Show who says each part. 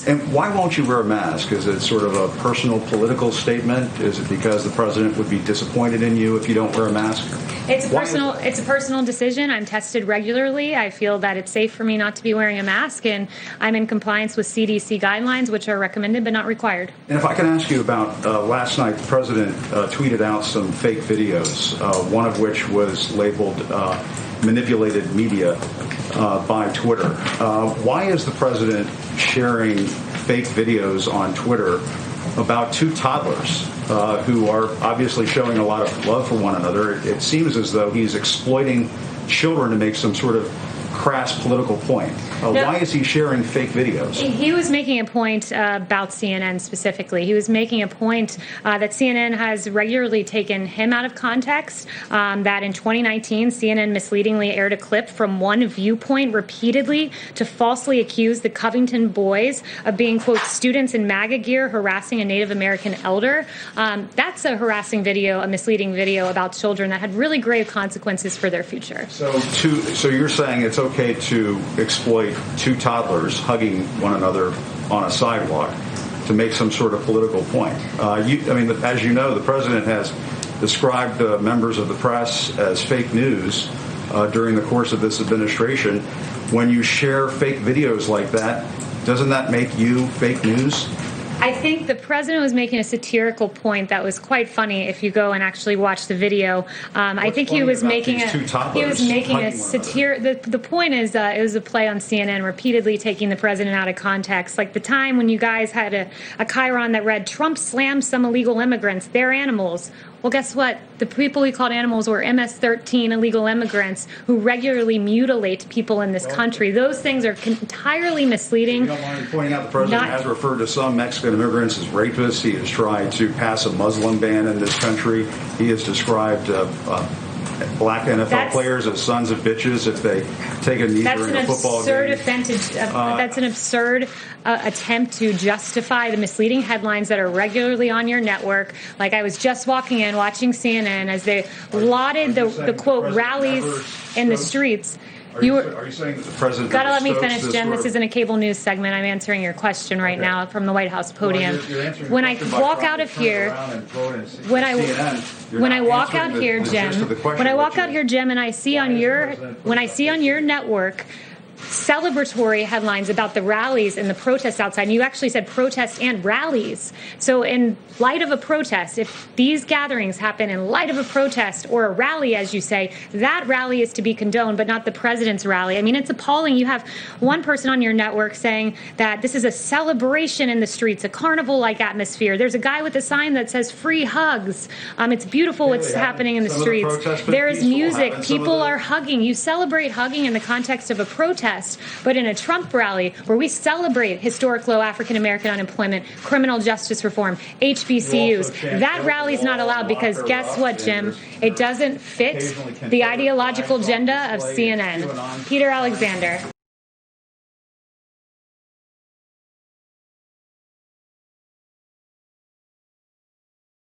Speaker 1: And why won't you wear a mask? Is it sort of a personal political statement? Is it because the president would be disappointed in you if you don't wear a mask?
Speaker 2: It's a personal decision. I'm tested regularly. I feel that it's safe for me not to be wearing a mask, and I'm in compliance with CDC guidelines, which are recommended but not required.
Speaker 1: And if I can ask you about last night, the president tweeted out some fake videos, one of which was labeled manipulated media by Twitter. Why is the president sharing fake videos on Twitter about two toddlers who are obviously showing a lot of love for one another? It seems as though he's exploiting children to make some sort of crass political point. Why is he sharing fake videos?
Speaker 2: He was making a point about CNN specifically. He was making a point that CNN has regularly taken him out of context, that in 2019, CNN misleadingly aired a clip from one viewpoint repeatedly to falsely accuse the Covington boys of being, quote, students in MAGA gear harassing a Native American elder. That's a harassing video, a misleading video about children that had really grave consequences for their future.
Speaker 1: So you're saying it's okay to exploit two toddlers hugging one another on a sidewalk to make some sort of political point. As you know, the president has described members of the press as fake news during the course of this administration. When you share fake videos like that, doesn't that make you fake news?
Speaker 2: I think the president was making a satirical point that was quite funny if you go and actually watch the video. I think he was making a satire. The point is it was a play on CNN repeatedly taking the president out of context. Like the time when you guys had a chyron that read, Trump slammed some illegal immigrants, they're animals. Well, guess what? The people he called animals were MS-13 illegal immigrants who regularly mutilate people in this country. Those things are entirely misleading.
Speaker 1: You don't mind me pointing out the president has referred to some Mexican immigrants as rapists. He has tried to pass a Muslim ban in this country. He has described black NFL players as sons of bitches if they take a knee during a football game.
Speaker 2: That's an absurd attempt to justify the misleading headlines that are regularly on your network. Like I was just walking in, watching CNN as they lauded the quote, rallies in the streets.
Speaker 1: Are you saying that the president
Speaker 2: gotta let me finish, Jim? This isn't a cable news segment. I'm answering your question right now from the White House podium. When I walk out of here, Jim, and I see on your network celebratory headlines about the rallies and the protests outside. And you actually said protests and rallies. So in light of a protest, if these gatherings happen in light of a protest or a rally, as you say, that rally is to be condoned, but not the president's rally. I mean, it's appalling. You have one person on your network saying that this is a celebration in the streets, a carnival-like atmosphere. There's a guy with a sign that says free hugs. It's beautiful what's happening in the streets. There is music. People are hugging. You celebrate hugging in the context of a protest. But in a Trump rally where we celebrate historic low African-American unemployment, criminal justice reform, HBCUs, that rally is not allowed because guess what, Jim? It doesn't fit the ideological agenda of CNN. Peter Alexander.